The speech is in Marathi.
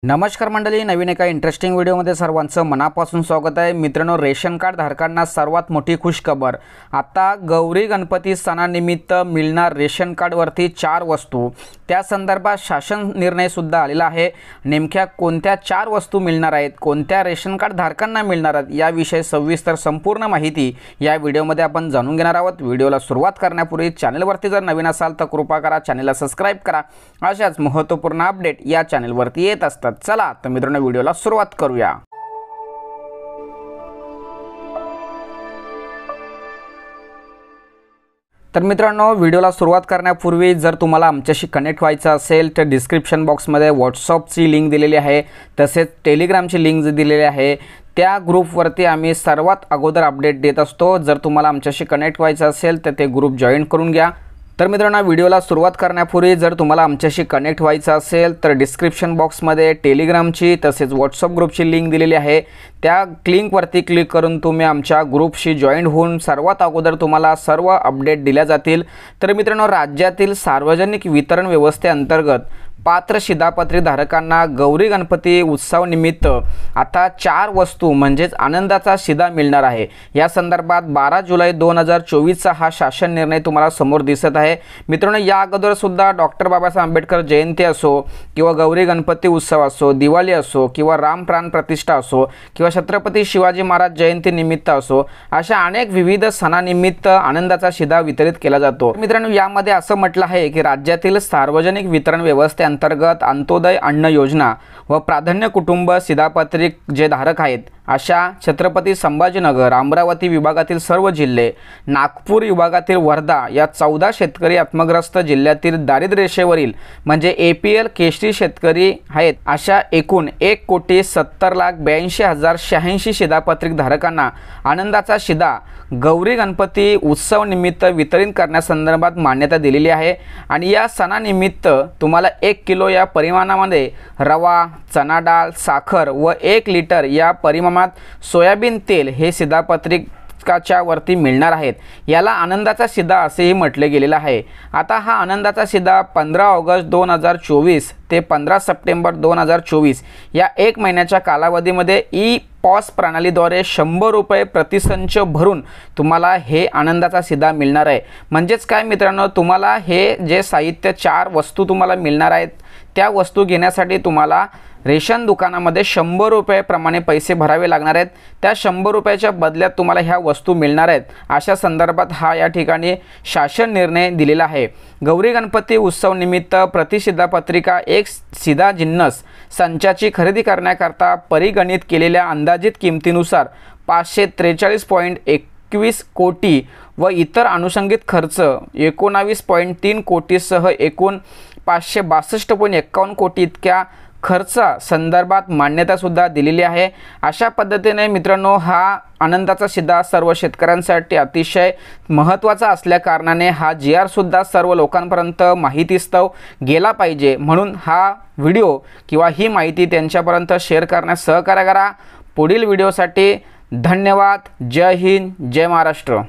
नमस्कार मंडळी, नवीन एका इंटरेस्टिंग व्हिडिओमध्ये सर्वांचं मनापासून स्वागत आहे। मित्रांनो, रेशन कार्ड धारकांना सर्वात मोठी खुशखबर। आता गौरी गणपती सणानिमित्त मिळणार रेशन कार्डवरती 4 वस्तू, त्या संदर्भात शासन निर्णय सुद्धा आलेला आहे। नेमक्या कोणत्या 4 वस्तू मिळणार आहेत, कोणत्या रेशन कार्ड धारकांना मिळणार आहेत, याविषयी सविस्तर संपूर्ण माहिती या व्हिडिओमध्ये आपण जाणून घेणार आहोत। व्हिडिओला सुरुवात करण्यापूर्वी चॅनलवरती जर नवीन असाल तर कृपा करा चॅनलला सबस्क्राइब करा। अशाच महत्त्वपूर्ण अपडेट या चॅनलवरती येत असतात। चला तर मित्रांनो, व्हिडिओला सुरुवात करूया। तर मित्रांनो, व्हिडिओला सुरुवात करण्यापूर्वी जर तुम्हाला आमच्याशी कनेक्ट व्हायचं असेल तर डिस्क्रिप्शन बॉक्समध्ये व्हॉट्सअपची लिंक दिलेली आहे, तसेच टेलिग्रामची लिंक दिलेली आहे। त्या ग्रुपवरती आम्ही सर्वात अगोदर अपडेट देत असतो। जर तुम्हाला आमच्याशी कनेक्ट व्हायचं असेल तर ते ग्रुप जॉईन करून घ्या। तर मित्रांनो, व्हिडिओला सुरुवात करण्यापूर्वी जर तुम्हाला आमच्याशी कनेक्ट व्हायचं असेल तर डिस्क्रिप्शन बॉक्समध्ये टेलिग्रामची तसेच व्हॉट्सअप ग्रुपची लिंक दिलेली आहे। त्या लिंकवरती क्लिक करून तुम्ही आमच्या ग्रुपशी जॉईन होऊन सर्वात अगोदर तुम्हाला सर्व अपडेट दिल्या जातील। तर मित्रांनो, राज्यातील सार्वजनिक वितरण व्यवस्थेअंतर्गत पात्र शिधापत्री धारकांना गौरी गणपती उत्सवानिमित्त आता 4 वस्तू म्हणजेच आनंदाचा शिधा मिळणार आहे। या संदर्भात 12 जुलै 2024 हा शासन निर्णय तुम्हाला समोर दिसत आहे। मित्रांनो, या अगोदर सुद्धा डॉक्टर बाबासाहेब आंबेडकर जयंती असो किंवा गौरी गणपती उत्सव असो, दिवाळी असो किंवा रामप्राण प्रतिष्ठा असो किंवा छत्रपती शिवाजी महाराज जयंती निमित्त असो, अशा अनेक विविध सणानिमित्त आनंदाचा शिधा वितरित केला जातो। मित्रांनो, यामध्ये असं म्हटलं आहे की राज्यातील सार्वजनिक वितरण व्यवस्थे अंतर्गत अंत्योदय अन्न योजना व प्राधान्य कुटुंब शिधापत्रिक जे धारक आहेत अशा छत्रपती संभाजीनगर, अमरावती विभागातील सर्व जिल्हे, नागपूर विभागातील वर्धा या 14 शेतकरी आत्मग्रस्त जिल्ह्यातील दारिद्र्य रेषेवरील म्हणजे APL केशरी शेतकरी आहेत अशा एकूण 1,70,82,086 शिधापत्रिक धारकांना आनंदाचा शिधा गौरी गणपती उत्सव निमित्त वितरित करण्यासंदर्भात मान्यता दिलेली आहे। आणि या सणानिमित्त तुम्हाला 1 किलो या परिमाणामध्ये रवा, चना डाळ, साखर व 1 लिटर या परिमाणात सोयाबीन तेल हे शिधापत्रिकाच्या वरती मिळणार आहेत। याला आनंदाचा शिधा असेही म्हटले गेलेले आहे। आता हा आनंदाचा शिधा 15 ऑगस्ट 2024 ते 15 सप्टेंबर 2024 या 1 महिन्याच्या कालावधीमध्ये ई-पॉस प्रणालीद्वारे 100 रुपये प्रतिसंच भरून तुम्हाला हे आनंदाचा शिधा मिळणार आहे। म्हणजेच काय मित्रांनो, तुम्हाला हे जे साहित्य 4 वस्तू तुम्हाला मिळणार आहेत त्या वस्तू घेण्यासाठी तुम्हाला रेशन दुकानामध्ये 100 रुपये प्रमाणे पैसे भरावे लागणार आहेत। त्या 100 रुपयाच्या बदल्यात तुम्हाला ह्या वस्तू मिळणार आहेत। अशा संदर्भात हा या ठिकाणी शासन निर्णय दिलेला आहे। गौरी गणपती उत्सव निमित्त प्रतिशिधापत्रिका एक शिधा जिन्नस संचाची खरेदी करण्याकरता परिगणित केलेल्या अंदाजित किमतीनुसार 543.21 कोटी व इतर अनुषंगिक खर्च 19.3 कोटीसह एकूण 562.51 कोटी इतक्या खर्चा संदर्भात मान्यता सुद्धा दिलेली आहे। अशा पद्धतीने मित्रांनो, हा आनंदाचा शिधा सर्व शेतकऱ्यांसाठी अतिशय महत्त्वाचा असल्या कारणाने हा GR सुद्धा सर्व लोकांपर्यंत माहितीस्तव गेला पाहिजे, म्हणून हा व्हिडिओ किंवा ही माहिती त्यांच्यापर्यंत शेअर करण्यास सहकार्य करा। पुढील व्हिडिओसाठी धन्यवाद। जय हिंद, जय महाराष्ट्र।